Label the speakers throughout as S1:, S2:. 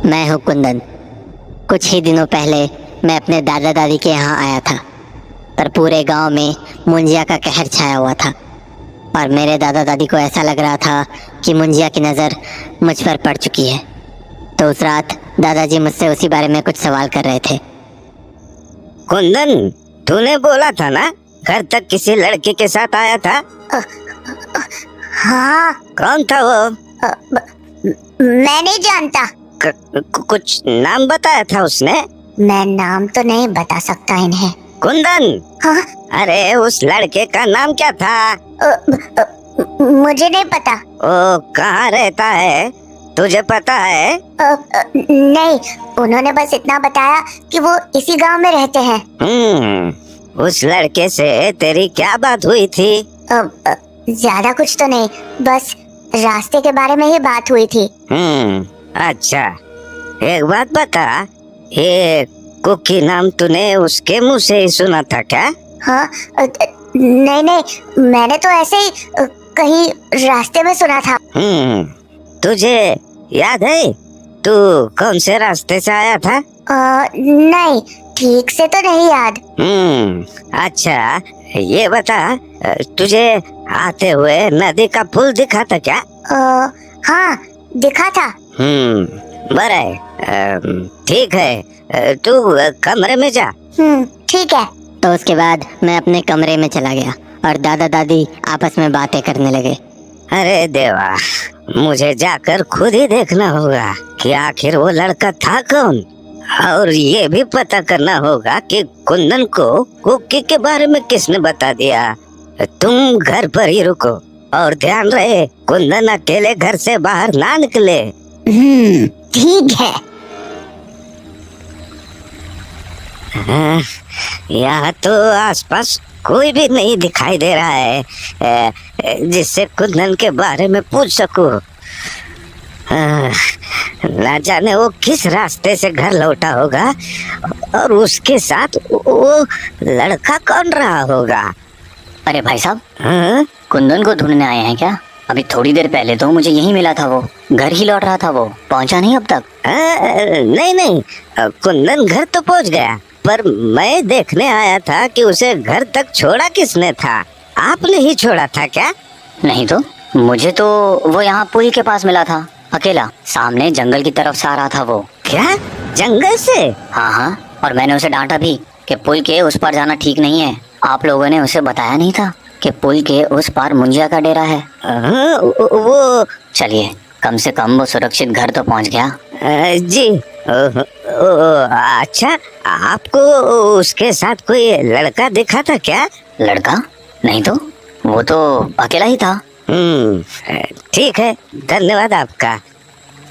S1: मैं हूँ कुंदन। कुछ ही दिनों पहले मैं अपने दादा दादी के यहाँ आया था, पर पूरे गांव में मुंजिया का कहर छाया हुआ था और मेरे दादा दादी को ऐसा लग रहा था कि मुंजिया की नज़र मुझ पर पड़ चुकी है। तो उस रात दादाजी मुझसे उसी बारे में कुछ सवाल कर रहे थे।
S2: कुंदन, तूने बोला था ना घर तक किसी लड़के के साथ आया था?
S3: हाँ।
S2: कौन था वो?
S3: मैं नहीं जानता।
S2: कुछ नाम बताया था उसने?
S3: मैं नाम तो नहीं बता सकता इन्हें।
S2: कुंदन,
S3: हाँ?
S2: अरे उस लड़के का नाम क्या था?
S3: मुझे नहीं पता।
S2: वो कहाँ रहता है, तुझे पता है?
S3: नहीं, उन्होंने बस इतना बताया कि वो इसी गांव में रहते हैं।
S2: उस लड़के से तेरी क्या बात हुई थी?
S3: ज्यादा कुछ तो नहीं, बस रास्ते के बारे में ही बात हुई थी।
S2: अच्छा, एक बात बता, ये कुकी नाम तूने उसके मुंह से ही सुना था क्या?
S3: हाँ, नहीं, मैंने तो ऐसे ही कहीं रास्ते में सुना था।
S2: तुझे याद है तू कौन से रास्ते से आया था?
S3: नहीं, ठीक से तो नहीं याद।
S2: अच्छा, ये बता, तुझे आते हुए नदी का पुल दिखा था क्या?
S3: हाँ, दिखा था।
S2: बराबर, ठीक है, तू कमरे में जा।
S3: ठीक है।
S1: तो उसके बाद मैं अपने कमरे में चला गया और दादा दादी आपस में बातें करने लगे।
S2: अरे देवा, मुझे जाकर खुद ही देखना होगा कि आखिर वो लड़का था कौन, और ये भी पता करना होगा कि कुंदन को कुकी के बारे में किसने बता दिया। तुम घर पर ही रुको और ध्यान रहे कुंदन अकेले घर से बाहर ना निकले।
S3: ठीक है।
S2: यहाँ तो आसपास कोई भी नहीं दिखाई दे रहा है जिससे कुंदन के बारे में पूछ सकूं। ना जाने वो किस रास्ते से घर लौटा होगा और उसके साथ वो लड़का कौन रहा होगा।
S1: अरे भाई साहब, कुंदन को ढूंढने आए हैं क्या? अभी थोड़ी देर पहले तो मुझे यहीं मिला था, वो घर ही लौट रहा था, वो पहुंचा नहीं अब तक?
S2: नहीं, कुंदन घर तो पहुंच गया, पर मैं देखने आया था कि उसे घर तक छोड़ा किसने था? आपने ही छोड़ा था क्या?
S1: नहीं तो, मुझे तो वो यहाँ पुल के पास मिला था, अकेला, सामने जंगल की तरफ से आ रहा था वो।
S2: क्या, जंगल से?
S1: हाँ, और मैंने उसे डांटा भी कि पुल के उस पार जाना ठीक नहीं है। आप लोगों ने उसे बताया नहीं था कि पुल के उस पार मुंजिया का डेरा है?
S2: वो
S1: चलिए, कम से कम वो सुरक्षित घर तो पहुंच गया।
S2: जी। अच्छा, आपको उसके साथ कोई लड़का दिखा था क्या?
S1: लड़का? नहीं तो, वो तो अकेला ही था।
S2: ठीक है, धन्यवाद आपका।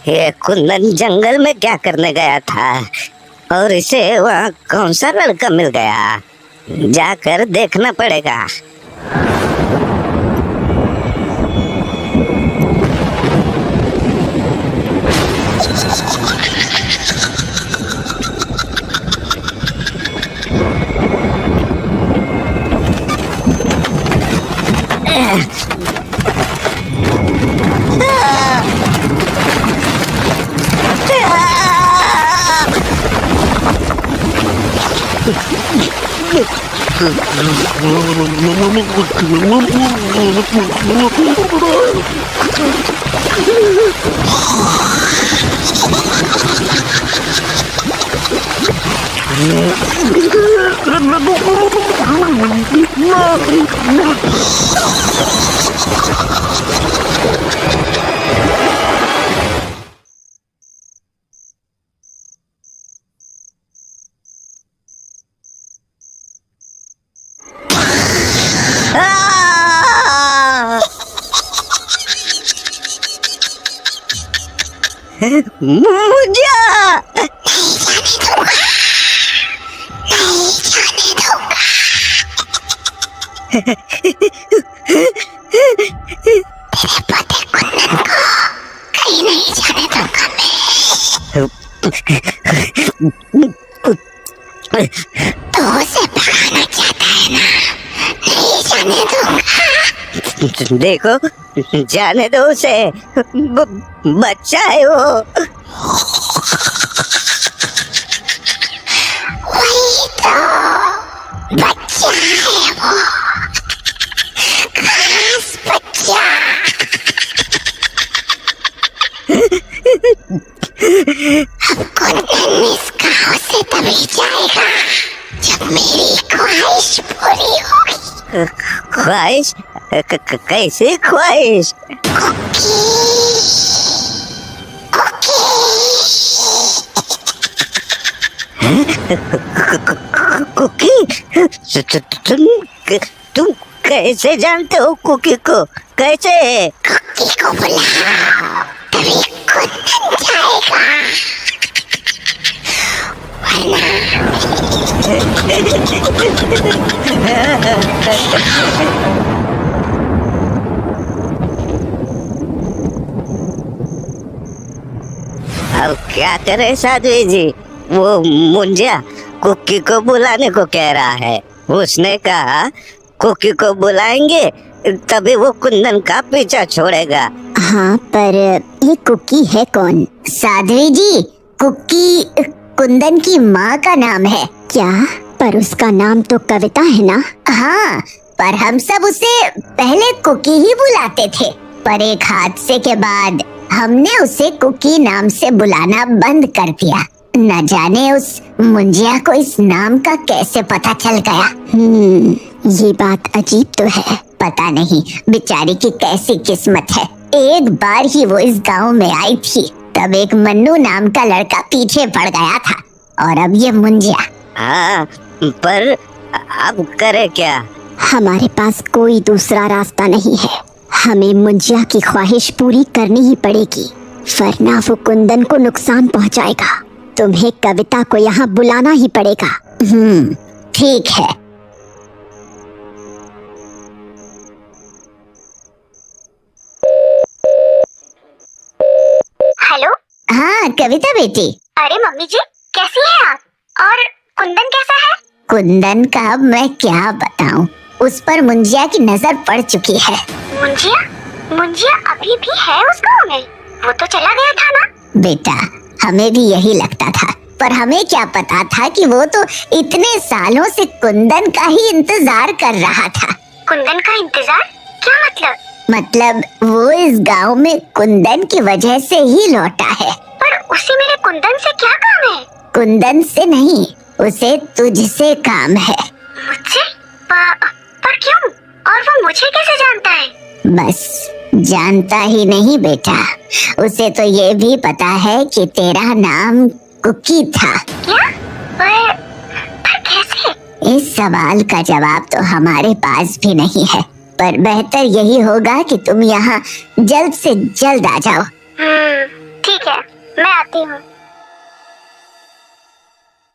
S2: ये कुंदन जंगल में क्या करने गया था और इसे वहाँ कौन सा लड़का मिल गया, जाकर देखना पड़ेगा। मुंजिया!
S3: कहीं नहीं जाने दूंगा मैं। तो उसे भगाना चाहता है ना? नहीं जाने दूंगा।
S2: देखो, जाने दो उसे, बच्चा है वो।
S3: तभी जाएगा जब मेरी ख्वाहिश पूरी होगी।
S2: ख्वाहिश? कैसी ख्वाहिश? कुकी? तुम कैसे जानते हो कुकी को? कैसे?
S3: कुकी को बुलाओ तभी कुंदन जाएगा,
S2: अब क्या करे साध्वी जी? वो मुंजिया कुकी को बुलाने को कह रहा है। उसने कहा कुकी को बुलाएंगे तभी वो कुंदन का पीछा छोड़ेगा।
S1: हाँ, पर ये कुकी है कौन?
S3: साध्वी जी, कुकी कुंदन की माँ का नाम है।
S1: क्या? पर उसका नाम तो कविता है ना?
S3: हाँ, पर हम सब उसे पहले कुकी ही बुलाते थे, पर एक हादसे के बाद हमने उसे कुकी नाम से बुलाना बंद कर दिया। न जाने उस मुंजिया को इस नाम का कैसे पता चल गया।
S1: ये बात अजीब तो है।
S3: पता नहीं बेचारी की कैसी किस्मत है। एक बार ही वो इस गांव में आई थी, तब एक मन्नू नाम का लड़का पीछे पड़ गया था, और अब ये मुंजिया।
S2: हाँ, पर अब करे क्या?
S1: हमारे पास कोई दूसरा रास्ता नहीं है। हमें मुंजिया की ख्वाहिश पूरी करनी ही पड़ेगी, वरना वो कुंदन को नुकसान पहुंचाएगा। तुम्हें कविता को यहाँ बुलाना ही पड़ेगा।
S3: ठीक है।
S4: हेलो।
S3: हाँ कविता बेटी।
S4: अरे मम्मी जी, कैसी हैं आप? और कुंदन कैसा है?
S3: कुंदन का अब मैं क्या बताऊं, उस पर मुंजिया की नजर पड़ चुकी है।
S4: मुंजिया? मुंजिया अभी भी है उस गांव में? वो तो चला गया था ना?
S3: बेटा, हमें भी यही लगता था, पर हमें क्या पता था कि वो तो इतने सालों से कुंदन का ही इंतजार कर रहा था।
S4: कुंदन का इंतजार? क्या मतलब?
S3: मतलब वो इस गांव में कुंदन की वजह से ही लौटा है।
S4: पर उसे मेरे कुंदन से क्या काम है?
S3: कुंदन से नहीं, उसे तुझसे काम है।
S4: मुझसे? पर क्यों? और वो मुझे कैसे जानता है?
S3: बस जानता ही नहीं बेटा, उसे तो ये भी पता है कि तेरा नाम कुकी था।
S4: क्या? पर कैसे?
S3: इस सवाल का जवाब तो हमारे पास भी नहीं है, पर बेहतर यही होगा कि तुम यहाँ जल्द से जल्द आ जाओ।
S4: ठीक है, मैं आती हूँ।